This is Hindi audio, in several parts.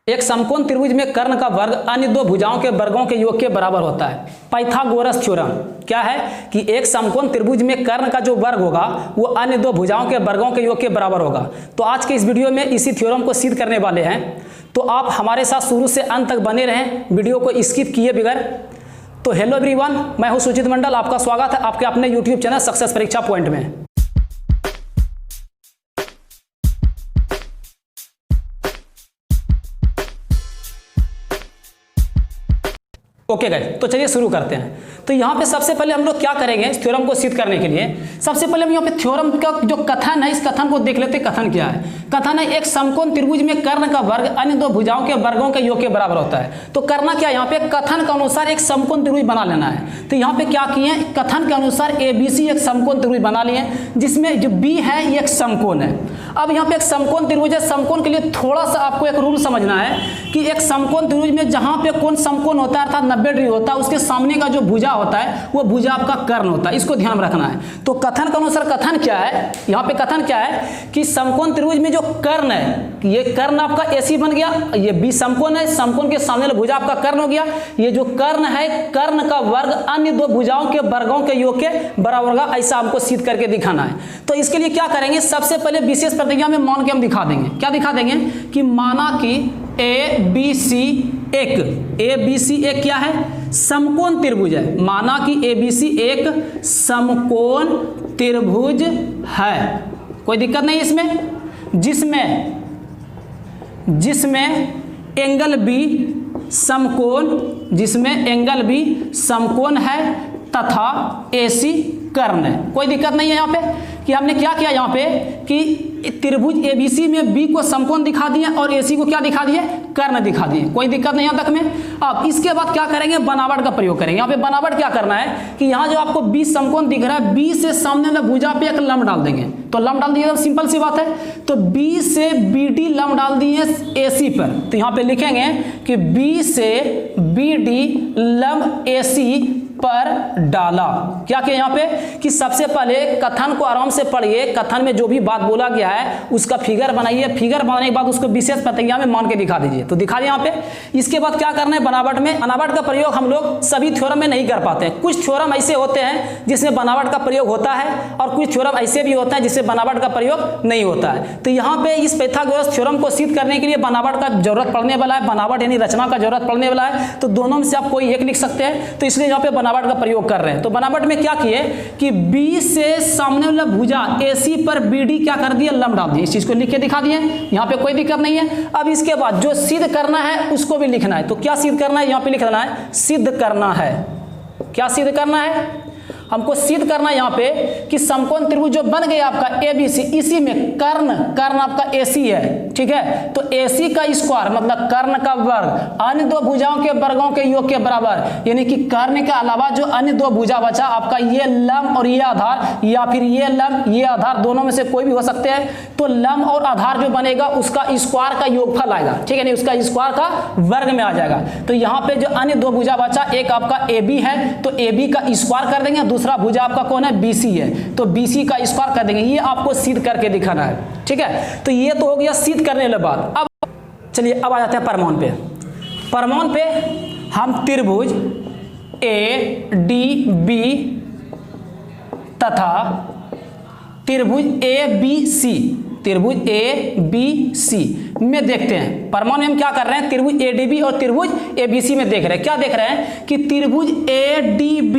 एक समकोण त्रिभुज में कर्ण का वर्ग अन्य दो भुजाओं के वर्गों के योग के बराबर होता है। पाइथागोरस थ्योरम क्या है कि एक समकोण त्रिभुज में कर्ण का जो वर्ग होगा वो अन्य दो भुजाओं के वर्गों के योग के बराबर होगा। तो आज के इस वीडियो में इसी थ्योरम को सिद्ध करने वाले हैं, तो आप हमारे साथ शुरू से अंत तक बने रहें, वीडियो को स्किप किए बगैर। तो हेलो एवरीवन, मैं हूं सुजीत मंडल, आपका स्वागत है आपके अपने यूट्यूब चैनल सक्सेस परीक्षा पॉइंट में। ओके गाइस, तो चलिए शुरू करते हैं। तो यहाँ पे सबसे पहले हम लोग क्या करेंगे इस थ्योरम को सिद्ध करने के लिए, सबसे पहले हम यहाँ पे थ्योरम का जो कथन है इस कथन को देख लेते हैं। कथन क्या है? कथन है एक समकोण त्रिभुज में कर्ण का वर्ग अन्य दो भुजाओं के वर्गों के योग के बराबर होता है। तो करना क्या, यहाँ पे कथन के अनुसार एक समकोण त्रिभुज बना लेना है। तो यहाँ पे क्या किए, कथन के अनुसार ABC एक समकोण त्रिभुज बना लिए, जिसमें जो B है ये एक समकोण है। अब यहाँ पे एक समकोण त्रिभुज है, समकोण के लिए थोड़ा सा आपको एक रूल समझना है कि एक समकोण त्रिभुज में जहाँ पे कोण समकोण होता है अर्थात 90 डिग्री होता है, उसके सामने का जो भुजा होता है वो भुजा आपका कर्ण होता है, इसको ध्यान रखना है। तो कथन के अनुसार कथन क्या है, यहाँ पे कथन क्या है कि समकोण त्रिभुज में जो कर्ण है, ये कर्ण आपका AC बन गया, ये B समकोण है, समकोण के सामने वाला भुजा आपका कर्ण हो गया। ये जो कर्ण है, कर्ण का वर्ग अन्य दो भुजाओं के वर्गों के योग के बराबर होगा, ऐसा हमको सिद्ध करके दिखाना है। तो इसके लिए क्या करेंगे, सबसे पहले विशेष प्रतिज्ञा में मान के हम दिखा देंगे। क्या दिखा देंगे कि माना कि ABC एक क्या है, समकोण त्रिभुज है। माना कि ABC एक समकोण त्रिभुज है, कोई दिक्कत नहीं इसमें, जिसमें एंगल B समकोण है तथा AC कर्ण है। कोई दिक्कत नहीं है यहाँ पे कि हमने क्या किया, यहाँ पे कि त्रिभुज ABC में B को समकोण दिखा दिए और AC को क्या दिखा दिए, कर्ण दिखा दिए। कोई दिक्कत नहीं यहाँ तक में। अब इसके बाद क्या करेंगे, बनावट का प्रयोग करेंगे। यहाँ पे बनावट क्या करना है कि यहाँ जो आपको B समकोण दिख रहा है, B से सामने वाला भुजा पे एक लंब डाल देंगे। तो लंब डाल दिए तो सिंपल सी बात है। तो B से BD लंब डाल दिए AC पर। तो यहाँ पे लिखेंगे कि B से BD लंब AC पर डाला। क्या किया यहाँ पे कि सबसे पहले कथन को आराम से पढ़िए, कथन में जो भी बात बोला गया है उसका फिगर बनाइए, फिगर बनाने के बाद उसको विशेष प्रतिज्ञा में मान के दिखा दीजिए। तो दिखा दिया यहाँ पे। इसके बाद क्या करना है, बनावट में। बनावट का प्रयोग हम लोग सभी थ्योरम में नहीं कर पाते हैं। कुछ थ्योरम ऐसे होते हैं जिसमें बनावट का प्रयोग होता है और कुछ थ्योरम ऐसे भी होता है जिसमें बनावट का प्रयोग नहीं होता है। तो यहाँ पे इस पाइथागोरस थ्योरम को सिद्ध करने के लिए बनावट का जरूरत पड़ने वाला है, बनावट यानी रचना का जरूरत पड़ने वाला है। तो दोनों में से आप कोई एक लिख सकते हैं, तो इसलिए यहाँ पे बनावट का प्रयोग कर रहे हैं। तो बनावट में क्या किए कि B से सामने वाला भुजा AC पर BD क्या कर दिया, लंब डाल दिए। इस चीज को लिख के दिखा दिए, यहाँ पे कोई दिक्कत नहीं है। अब इसके बाद जो सिद्ध करना है उसको भी लिखना है। तो क्या सिद्ध करना है, यहाँ पे लिखना है सिद्ध करना है। क्या सिद्ध करना है, हमको सिद्ध करना है यहाँ पे कि समकोण त्रिभुज जो बन गया आपका ABC, इसी में कर्ण आपका AC है, ठीक है। तो AC का स्क्वायर मतलब कर्ण का वर्ग अन्य दो भुजाओं के वर्गों के योग के बराबर, यानी कि कर्ण के अलावा जो अन्य दो भुजा बचा आपका, ये लंब और ये आधार, या फिर ये लंब ये आधार, दोनों में से कोई भी हो सकते हैं। तो लंब और आधार जो बनेगा उसका स्क्वायर का योगफल आएगा, ठीक है, नहीं उसका स्क्वायर का वर्ग में आ जाएगा। तो यहाँ पे जो अन्य दो भुजा बचा, एक आपका AB है तो AB का स्क्वायर कर देंगे, दूसरा भुजा आपका कौन है, BC है, तो BC का स्क्वायर कर देंगे। ये आपको सिद्ध करके दिखाना है, ठीक है। तो ये तो हो गया सिद्ध करने के बाद। अब चलिए अब आ जाते हैं प्रमाण पे। प्रमाण पे हम त्रिभुज ADB तथा त्रिभुज ABC में देखते हैं। प्रमाण में हम क्या कर रहे हैं, त्रिभुज ADB और त्रिभुज ABC में देख रहे हैं। क्या देख रहे हैं कि त्रिभुज ADB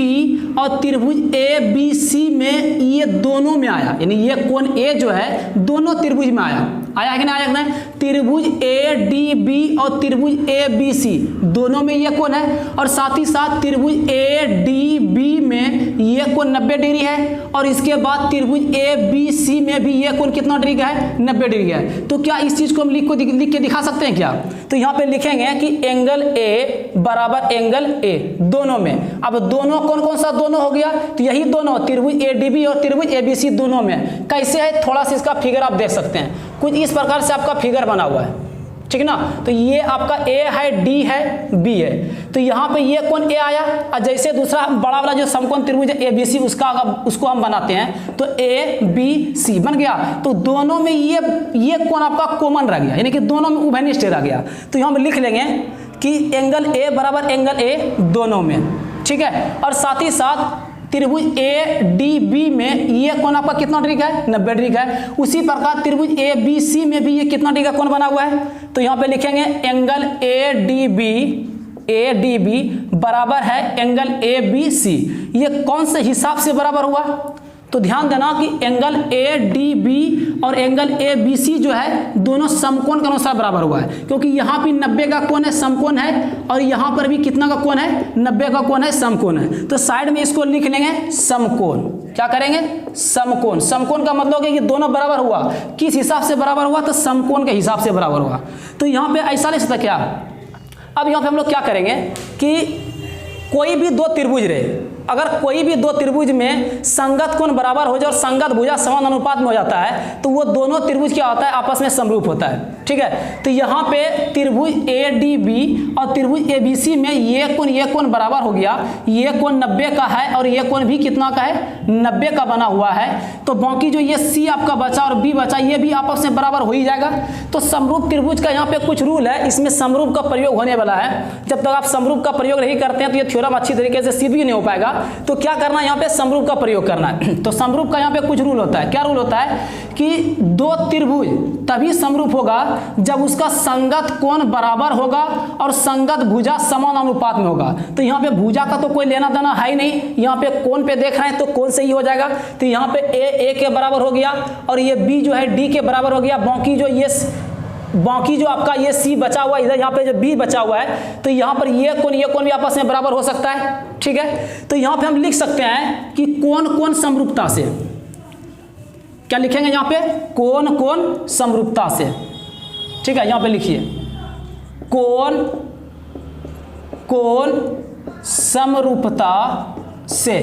और त्रिभुज ABC में ये दोनों में आया, यानी ये कोण A जो है दोनों त्रिभुज में आया है कि नहीं आया? त्रिभुज ADB और त्रिभुज ABC दोनों में ये कोण है, और साथ ही साथ त्रिभुज ADB में ये कोण 90 डिग्री है, और इसके बाद त्रिभुज ABC में भी ये कोण कितना डिग्री का है, 90 डिग्री है। तो क्या इस चीज को हम लिख के दिखा सकते हैं क्या? तो यहाँ पे लिखेंगे कि एंगल A बराबर एंगल A दोनों में। अब दोनों कौन कौन सा दोनों हो गया, तो यही दोनों त्रिभुज ADB और त्रिभुज ABC दोनों में। कैसे है, थोड़ा सा इसका फिगर आप देख सकते हैं। कुछ इस प्रकार से आपका फिगर बना हुआ है, ठीक है ना। तो ये आपका ए है, डी है, बी है, तो यहाँ पे ये कोण ए आया, और जैसे दूसरा बड़ा वाला जो समकोण त्रिभुज है ए बी सी, उसको हम बनाते हैं, तो ए बी सी बन गया। तो दोनों में ये कोण आपका कॉमन रह गया, यानी कि दोनों में उभयनिष्ठ रह गया। तो यहाँ हम लिख लेंगे कि एंगल ए बराबर एंगल ए दोनों में, ठीक है। और साथ ही साथ त्रिभुज ए डी बी में ये कोण आपका कितना डिग्री का है, 90 डिग्री का है। उसी प्रकार त्रिभुज ए बी सी में भी ये कितना डिग्री का कोण बना हुआ है, तो यहाँ पे लिखेंगे एंगल ए डी बी बराबर है एंगल ए बी सी। ये कौन से हिसाब से बराबर हुआ, तो ध्यान देना कि एंगल ए डी बी और एंगल ए बी सी जो है दोनों समकोण के अनुसार बराबर हुआ है, क्योंकि यहाँ भी 90 का कोण है, समकोण है, और यहाँ पर भी कितना का कोण है, 90 का कोण है, समकोण है। तो साइड में इसको लिख लेंगे समकोण। क्या करेंगे, समकोण। समकोण का मतलब है कि दोनों बराबर हुआ, किस हिसाब से बराबर हुआ, तो समकोण के हिसाब से बराबर हुआ। तो यहाँ पे ऐसा लिख सकता क्या, अब यहाँ पे हम लोग क्या करेंगे कि कोई भी दो त्रिभुज रहे, अगर कोई भी दो त्रिभुज में संगत कोण बराबर हो जाए और संगत भुजा समान अनुपात में हो जाता है, तो वो दोनों त्रिभुज क्या होता है, आपस में समरूप होता है, ठीक है। तो यहाँ पे त्रिभुज ए डी बी और त्रिभुज ए बी सी में ये कोण बराबर हो गया, ये कोण 90 का है और ये कोण भी कितना का है, 90 का बना हुआ है। तो बाकी जो ये सी आपका बचा और बी बचा, ये भी आपस में बराबर हो ही जाएगा। तो समरूप त्रिभुज का यहाँ पे कुछ रूल है, इसमें समरूप का प्रयोग होने वाला है। जब तक आप समरूप का प्रयोग नहीं करते हैं तो ये थ्योरम अच्छी तरीके से सिद्ध भी नहीं हो पाएगा। तो क्या करना है, यहाँ पे समरूप का प्रयोग करना है। तो समरूप का यहाँ पे कुछ रूल होता है। क्या रूल होता है कि दो त्रिभुज तभी समरूप होगा जब उसका संगत कोण बराबर होगा और संगत भुजा समान अनुपात में होगा। तो यहाँ पे भुजा का तो कोई लेना देना है ही नहीं, यहाँ पे कोण पे देख रहे हैं तो कोण से ही हो जाएगा। तो यहाँ पे ए के बराबर हो गया और ये बी जो है डी के बराबर हो गया। बाकी जो आपका ये सी बचा हुआ, इधर यहाँ पे जो बी बचा हुआ है, तो यहाँ पर ये कोण भी आपस में बराबर हो सकता है, ठीक है। तो यहाँ पे हम लिख सकते हैं कि कोण समरूपता से, क्या लिखेंगे यहाँ पे, कोण समरूपता से, ठीक है। यहाँ पे लिखिए कोण समरूपता से,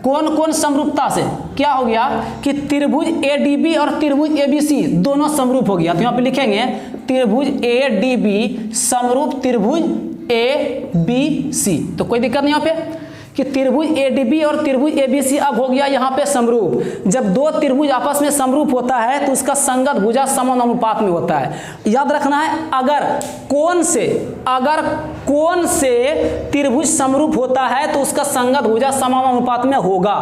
कोण समरूपता से क्या हो गया कि त्रिभुज ए डी बी और त्रिभुज ए बी सी दोनों समरूप हो गया। तो यहाँ पे लिखेंगे त्रिभुज ए डी बी समरूप त्रिभुज ए बी सी। तो कोई दिक्कत नहीं यहाँ पे कि त्रिभुज ए डी बी और त्रिभुज ए बी सी अब हो गया यहाँ पे समरूप। जब दो त्रिभुज आपस में समरूप होता है तो उसका संगत भुजा समान अनुपात में होता है। याद रखना है, अगर कोण से त्रिभुज समरूप होता है तो उसका संगत भुजा समान अनुपात में होगा।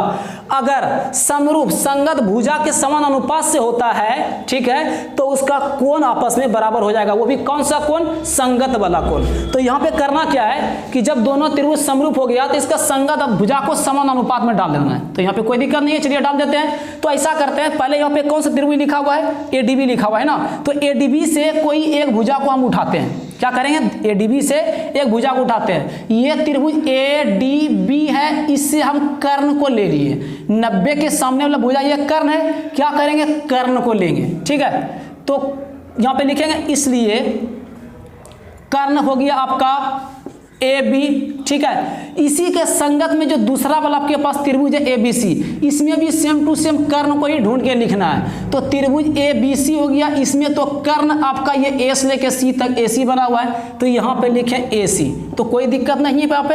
अगर समरूप संगत भुजा के समान अनुपात से होता है, ठीक है, तो उसका कोण आपस में बराबर हो जाएगा। वो भी कौन सा कोण, संगत वाला कोण। तो यहाँ पे करना क्या है कि जब दोनों त्रिभुज समरूप हो गया तो इसका संगत भुजा को समान अनुपात में डाल देना है। तो यहाँ पे कोई दिक्कत नहीं है, चलिए डाल देते हैं। तो ऐसा करते हैं, पहले यहाँ पे कौन सा त्रिभुज लिखा हुआ है, एडीबी लिखा हुआ है ना। तो एडीबी से कोई एक भुजा को हम उठाते हैं। क्या करेंगे, एडीबी से एक भुजा को उठाते हैं। ये त्रिभुज ए डी बी है, इससे हम कर्ण को ले लिए। 90 के सामने वाला भुजा ये कर्ण है, क्या करेंगे, कर्ण को लेंगे, ठीक है। तो यहाँ पे लिखेंगे, इसलिए कर्ण हो गया आपका ए बी, ठीक है। इसी के संगत में जो दूसरा वाला आपके पास त्रिभुज है ए बी सी, इसमें भी सेम टू सेम कर्ण को ही ढूंढ के लिखना है। तो त्रिभुज ए बी सी हो गया, इसमें तो कर्ण आपका ये ए से लेके सी तक ए सी बना हुआ है, तो यहाँ पे लिखे ए सी। तो कोई दिक्कत नहीं है यहाँ पे।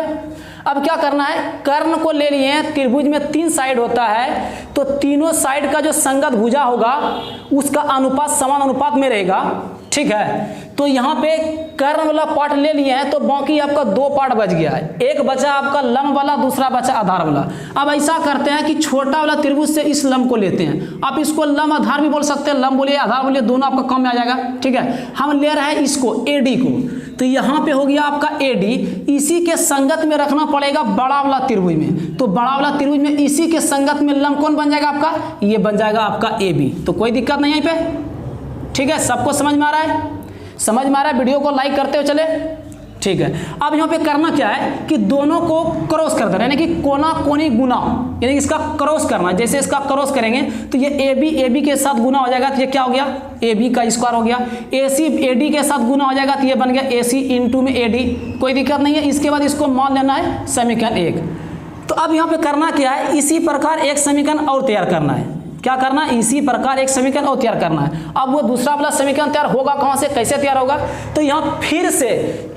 अब क्या करना है, कर्ण को ले लिए। त्रिभुज में 3 साइड होता है, तो तीनों साइड का जो संगत भुजा होगा उसका अनुपात समान अनुपात में रहेगा, ठीक है। तो यहाँ पे कर्ण वाला पार्ट ले लिए हैं, तो बाकी आपका 2 पार्ट बच गया है। एक बचा आपका लंब वाला, दूसरा बचा आधार वाला। अब ऐसा करते हैं कि छोटा वाला त्रिभुज से इस लंब को लेते हैं। आप इसको लंब आधार भी बोल सकते हैं, लंब बोलिए आधार बोलिए, दोनों आपका काम में आ जाएगा, ठीक है। हम ले रहे हैं इसको एडी को, तो यहाँ पे हो गया आपका एडी। इसी के संगत में रखना पड़ेगा बड़ा वाला त्रिभुज में। तो बड़ा वाला त्रिभुज में इसी के संगत में लंब कौन बन जाएगा आपका, ये बन जाएगा आपका ए बी। तो कोई दिक्कत नहीं है यहाँ पे, ठीक है। सबको समझ में आ रहा है, समझ में आ रहा है। वीडियो को लाइक करते हुए चले, ठीक है। अब यहाँ पे करना क्या है कि दोनों को क्रॉस कर देना, यानी कि कोना कोनी गुना, यानी कि इसका क्रॉस करना। जैसे इसका क्रॉस करेंगे तो ये ए बी के साथ गुना हो जाएगा, तो ये क्या हो गया, ए बी का स्क्वायर हो गया। ए सी ए डी के साथ गुना हो जाएगा, तो ये बन गया ए सी इंटू में ए डी। कोई दिक्कत नहीं है। इसके बाद इसको मान लेना है समीकरण 1। तो अब यहाँ पे करना क्या है, इसी प्रकार एक समीकरण और तैयार करना है। क्या करना है, इसी प्रकार एक समीकरण और तैयार करना है। अब वो दूसरा वाला समीकरण तैयार होगा कहाँ से, कैसे तैयार होगा, तो यहाँ फिर से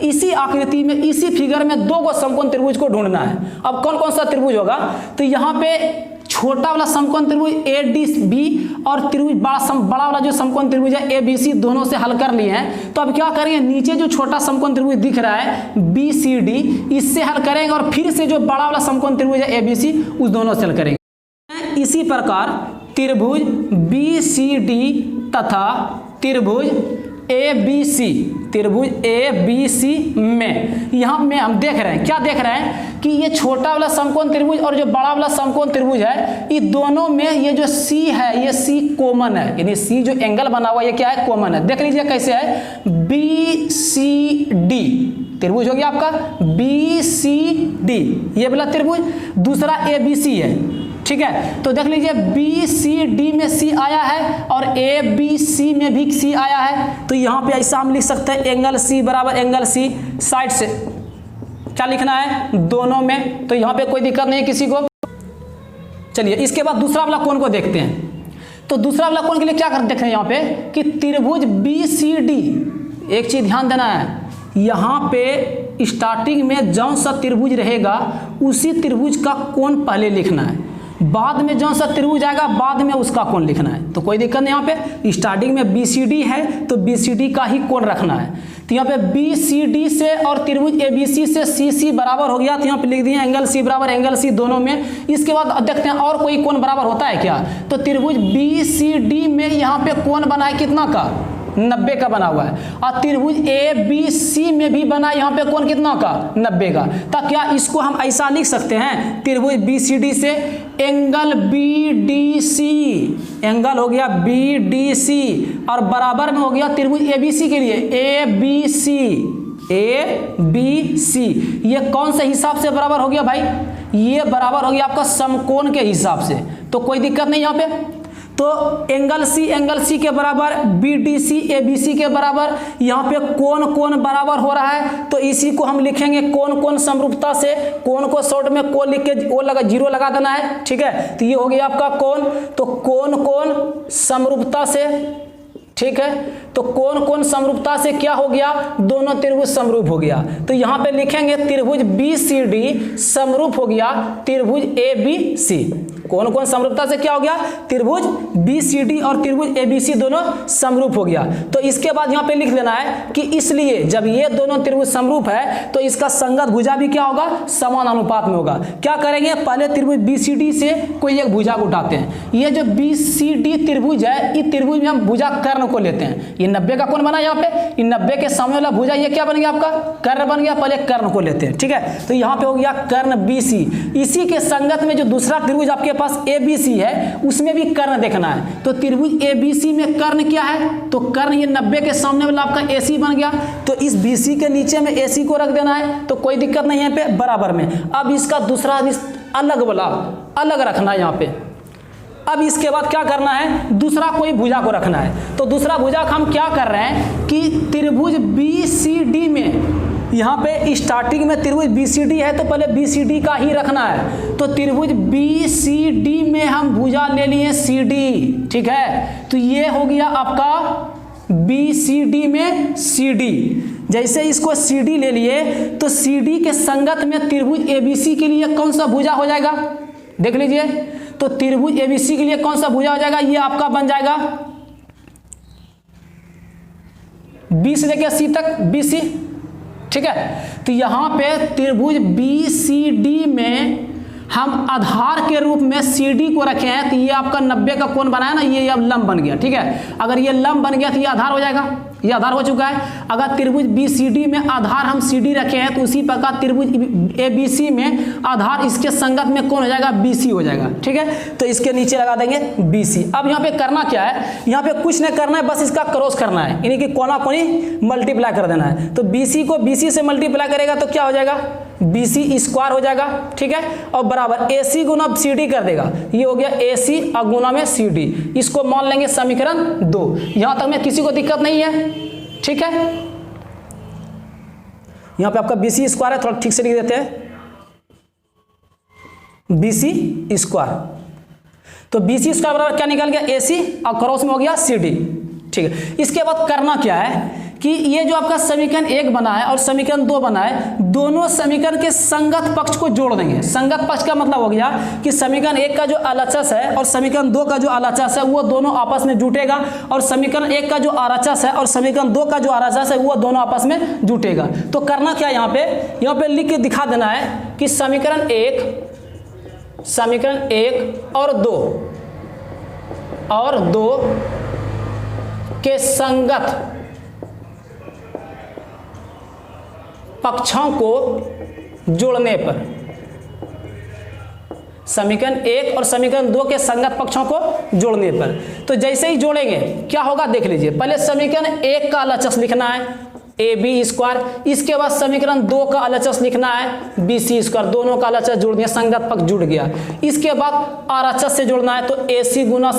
इसी आकृति में, इसी फिगर में दो गो समकोण त्रिभुज को ढूंढना है। अब कौन कौन सा त्रिभुज होगा, तो यहाँ पे छोटा वाला समकोण त्रिभुज ADB और त्रिभुज बड़ा वाला जो समकोण त्रिभुज है ABC दोनों से हल कर लिए हैं। तो अब क्या करेंगे, नीचे जो छोटा समकोण त्रिभुज दिख रहा है BCD, इससे हल करेंगे और फिर से जो बड़ा वाला समकोण त्रिभुज है ABC उस दोनों से हल करेंगे। इसी प्रकार त्रिभुज BCD तथा त्रिभुज ABC में यहाँ में हम देख रहे हैं, क्या देख रहे हैं कि ये छोटा वाला समकोण त्रिभुज और जो बड़ा वाला समकोण त्रिभुज है, ये दोनों में ये जो C है, ये C कॉमन है, यानी C जो एंगल बना हुआ है ये क्या है, कॉमन है। देख लीजिए कैसे है, BCD त्रिभुज हो गया आपका BCD, ये वाला त्रिभुज, दूसरा ABC है, ठीक है। तो देख लीजिए BCD में C आया है और ABC में भी C आया है। तो यहाँ पे ऐसा हम लिख सकते हैं एंगल C बराबर एंगल C, साइड से क्या लिखना है, दोनों में। तो यहाँ पे कोई दिक्कत नहीं है किसी को। चलिए इसके बाद दूसरा वाला कोण को देखते हैं। तो दूसरा वाला कोण के लिए क्या कर देख रहे हैं यहाँ पे कि त्रिभुज BCD, एक चीज ध्यान देना है, यहाँ पे स्टार्टिंग में जौन सा त्रिभुज रहेगा उसी त्रिभुज का कोण पहले लिखना है, बाद में जौन सा त्रिभुज आएगा बाद में उसका कोण लिखना है। तो कोई दिक्कत नहीं, यहाँ पे स्टार्टिंग में BCD है तो BCD का ही कोण रखना है। तो यहाँ पे BCD से और त्रिभुज ABC से CC बराबर हो गया, तो यहाँ पे लिख दिए एंगल C बराबर एंगल C दोनों में। इसके बाद देखते हैं और कोई कोण बराबर होता है क्या, तो त्रिभुज BCD में यहाँ पे कोण बना है कितना का, 90 का बना हुआ है, और त्रिभुज ABC में भी बना यहाँ पे कोण कितना का, 90 का। तब क्या इसको हम ऐसा लिख सकते हैं, त्रिभुज BCD से एंगल BDC, एंगल हो गया BDC और बराबर में हो गया त्रिभुज ABC के लिए ABC, ये कौन से हिसाब से बराबर हो गया भाई, ये बराबर हो गया आपका समकोण के हिसाब से। तो कोई दिक्कत नहीं यहाँ पे। तो एंगल C के बराबर, BDC ABC के बराबर, यहाँ पे कोण बराबर हो रहा है। तो इसी को हम लिखेंगे कोण समरूपता से, कोण को शॉर्ट में कोण लिख के वो जीरो लगा देना है, ठीक है। तो ये हो गया आपका कोण, तो कोण समरूपता से, ठीक है। तो कोण समरूपता से क्या हो गया, दोनों त्रिभुज समरूप हो गया। तो यहाँ पे लिखेंगे त्रिभुज BCD समरूप हो गया त्रिभुज ABC। कोण समरूपता से क्या हो गया, त्रिभुज BCD और त्रिभुज ABC दोनों समरूप हो गया। तो इसके बाद यहाँ पे लिख देना है कि इसलिए जब ये दोनों त्रिभुज समरूप है तो इसका संगत भुजा भी क्या होगा, समान अनुपात में होगा। क्या करेंगे, पहले त्रिभुज BCD से कोई एक भुजा को उठाते हैं। ये जो BCD त्रिभुज है, इस त्रिभुज में हम भुजा कर्ण को लेते हैं। ये 90 का कोण बना यहाँ पे, ये 90 के सामने वाला भुजा ये क्या बन गया आपका, कर्ण बन गया। पहले कर्ण को लेते हैं, ठीक है। तो यहाँ पे हो गया कर्ण BC। इसी के संगत में जो दूसरा त्रिभुज आपके पास ABC है उसमें भी कर्ण देखना है। तो त्रिभुज ABC में कर्ण क्या है, तो कर्ण ये 90 के सामने वाला आपका AC बन गया। तो इस BC के नीचे में AC को रख देना है, तो कोई दिक्कत नहीं है पे बराबर में। अब इसका दूसरा अलग वाला अलग रखना है यहाँ पे। अब इसके बाद क्या करना है, दूसरा कोई भुजा को रखना है। तो दूसरा भुजा का हम क्या कर रहे हैं कि त्रिभुज BCD में, यहाँ पे स्टार्टिंग में त्रिभुज BCD है तो पहले BCD का ही रखना है। तो त्रिभुज BCD में हम भुजा ले लिए CD, ठीक है। तो ये हो गया आपका BCD में CD। जैसे इसको CD ले लिए तो CD के संगत में त्रिभुज ABC के लिए कौन सा भुजा हो जाएगा, देख लीजिए। तो त्रिभुज ABC के लिए कौन सा भुजा हो जाएगा, ये आपका बन जाएगा B से लेकर C तक BC, ठीक है। तो यहाँ पे त्रिभुज BCD में हम आधार के रूप में CD को रखे हैं। तो ये आपका 90 का कोण बनाया ना, ये अब लंब बन गया, ठीक है। अगर ये लंब बन गया तो ये आधार हो जाएगा, ये आधार हो चुका है। अगर त्रिभुज BCD में आधार हम CD रखे हैं तो उसी प्रकार त्रिभुज ABC में आधार इसके संगत में कौन हो जाएगा, BC हो जाएगा, ठीक है। तो इसके नीचे लगा देंगे BC। अब यहाँ पे करना क्या है, यहाँ पे कुछ नहीं करना है, बस इसका क्रॉस करना है, यानी कि कोना कोनी मल्टीप्लाई कर देना है। तो BC को BC से मल्टीप्लाई करेगा तो क्या हो जाएगा, BC स्क्वायर हो जाएगा, ठीक है। और बराबर AC गुना CD कर देगा, ये हो गया AC और गुना में CD। इसको मान लेंगे समीकरण 2। यहां तक में किसी को दिक्कत नहीं है, ठीक है। यहां पे आपका BC स्क्वायर है, थोड़ा ठीक से लिख देते हैं BC स्क्वायर। तो BC स्क्वायर बराबर क्या निकल गया AC और क्रॉस में हो गया CD। ठीक है, इसके बाद करना क्या है कि ये जो आपका समीकरण 1 बना है और समीकरण 2 बना है, दोनों समीकरण के संगत पक्ष को जोड़ देंगे। संगत पक्ष का मतलब हो गया कि समीकरण 1 का जो LHS है और समीकरण 2 का जो LHS है वो दोनों आपस में जुटेगा, और समीकरण 1 का जो RHS है और समीकरण 2 का जो RHS है वो दोनों आपस में जुटेगा। तो करना क्या यहाँ पे लिख के दिखा देना है कि समीकरण 1 और 2 के संगत पक्षों को जोड़ने पर, समीकरण 1 और समीकरण 2 के संगत पक्षों को जोड़ने पर, तो जैसे ही जोड़ेंगे क्या होगा देख लीजिए। पहले समीकरण 1 का LHS लिखना है AB स्क्वायर, इसके बाद समीकरण 2 का LHS लिखना है BC स्क्वायर, दोनों का LHS जोड़ दिया, संगत पक्ष जुड़ गया। इसके बाद RHS से जोड़ना है तो AC गुना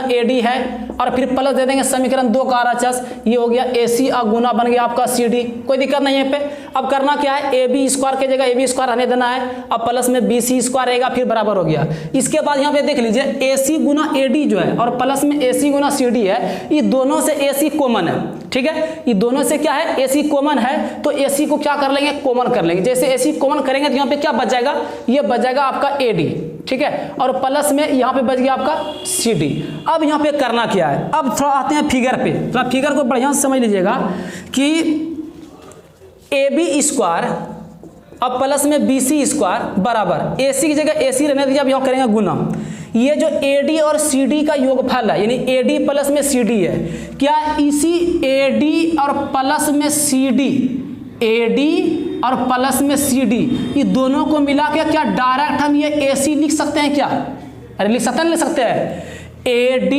AD है, और फिर प्लस दे देंगे समीकरण 2 का RHS, ये हो गया AC और गुना बन गया आपका CD। कोई दिक्कत नहीं है पे। अब करना क्या है, AB स्क्वायर की जगह AB स्क्वायर रहने देना है, अब प्लस में BC स्क्वायर रहेगा, फिर बराबर हो गया। इसके बाद यहाँ पे देख लीजिए AC गुना AD जो है और प्लस में AC गुना CD है, ये दोनों से AC कॉमन है। ठीक है, ये दोनों से क्या है, AC कॉमन है, तो AC को क्या कर लेंगे, कॉमन कर लेंगे। जैसे AC कॉमन करेंगे तो यहाँ पे क्या बच जाएगा, ये बच जाएगा आपका AD। ठीक है, और प्लस में यहाँ पे बच गया आपका CD। अब यहाँ पे करना क्या है, अब थोड़ा आते हैं फिगर पे, थोड़ा फिगर को बढ़िया से समझ लीजिएगा कि AB स्क्वायर अब प्लस में BC स्क्वायर बराबर AC की जगह AC रहने दीजिए, अब यहाँ करेंगे गुना। ये जो AD और CD का योगफल है, यानी AD प्लस में CD है, क्या इसी AD और प्लस में CD ये दोनों को मिला के क्या डायरेक्ट हम ये AC लिख सकते हैं क्या? अरे लिख सकते हैं, लिख सकते हैं। AD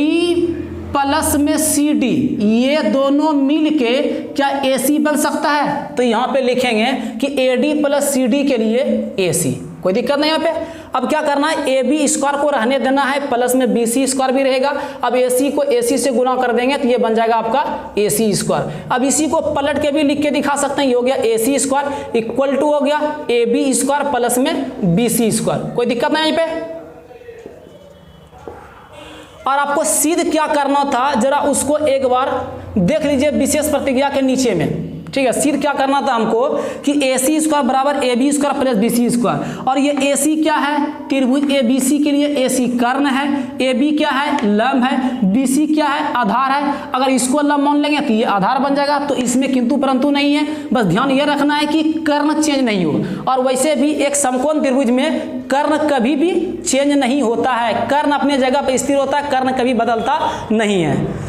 प्लस में CD ये दोनों मिल के क्या AC बन सकता है? तो यहाँ पे लिखेंगे कि AD प्लस CD के लिए AC। कोई दिक्कत नहीं यहाँ पे। अब क्या करना है, AB स्क्वायर को रहने देना है, प्लस में BC स्क्वायर भी रहेगा। अब AC को AC से गुना कर देंगे तो ये बन जाएगा आपका AC स्क्वायर। अब इसी को पलट के भी लिख के दिखा सकते हैं, ये हो गया AC स्क्वायर इक्वल टू हो गया AB स्क्वायर प्लस में BC स्क्वायर। कोई दिक्कत नहीं यहाँ पे। और आपको सिद्ध क्या करना था जरा उसको एक बार देख लीजिए विशेष प्रतिक्रिया के नीचे में। ठीक है, सिद्ध क्या करना था हमको कि AC स्क्वायर बराबर AB square plus BC square, और ये AC क्या है, त्रिभुज ABC के लिए AC कर्ण है, AB क्या है, लंब है, BC क्या है, आधार है। अगर इसको लंब मान लेंगे तो ये आधार बन जाएगा, तो इसमें किंतु परंतु नहीं है। बस ध्यान ये रखना है कि कर्ण चेंज नहीं हो। और वैसे भी एक समकोण त्रिभुज में कर्ण कभी भी चेंज नहीं होता है, कर्ण अपने जगह पर स्थिर होता है, कर्ण कभी बदलता नहीं है।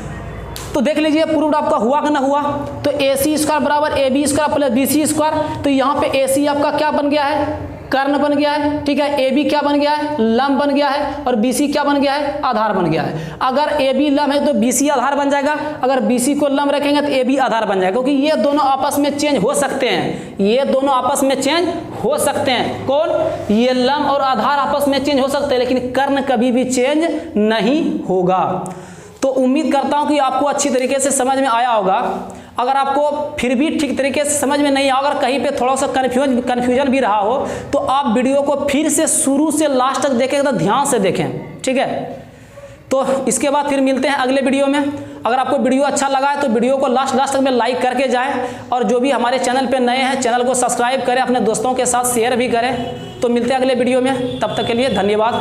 तो देख लीजिए प्रूव्ड आपका हुआ कि ना हुआ। तो AC स्क्वायर बराबर AB square plus BC square, तो यहाँ पे AC आपका क्या बन गया है, कर्ण बन गया है। ठीक है, AB क्या बन गया है, लंब बन गया है, और BC क्या बन गया है, आधार बन गया है। अगर AB लंब है तो BC आधार बन जाएगा, अगर BC को लंब रखेंगे तो AB आधार बन जाएगा, क्योंकि ये दोनों आपस में चेंज हो सकते हैं, ये दोनों आपस में चेंज हो सकते हैं। कौन, ये लंब और आधार आपस में चेंज हो सकते हैं, लेकिन कर्ण कभी भी चेंज नहीं होगा। तो उम्मीद करता हूं कि आपको अच्छी तरीके से समझ में आया होगा। अगर आपको फिर भी ठीक तरीके से समझ में नहीं आया, अगर कहीं पे थोड़ा सा कन्फ्यूजन भी रहा हो, तो आप वीडियो को फिर से शुरू से लास्ट तक देखें, तो ध्यान से देखें। ठीक है, तो इसके बाद फिर मिलते हैं अगले वीडियो में। अगर आपको वीडियो अच्छा लगा है तो वीडियो को लास्ट तक में लाइक करके जाएं, और जो भी हमारे चैनल पे नए हैं चैनल को सब्सक्राइब करें, अपने दोस्तों के साथ शेयर भी करें। तो मिलते हैं अगले वीडियो में, तब तक के लिए धन्यवाद।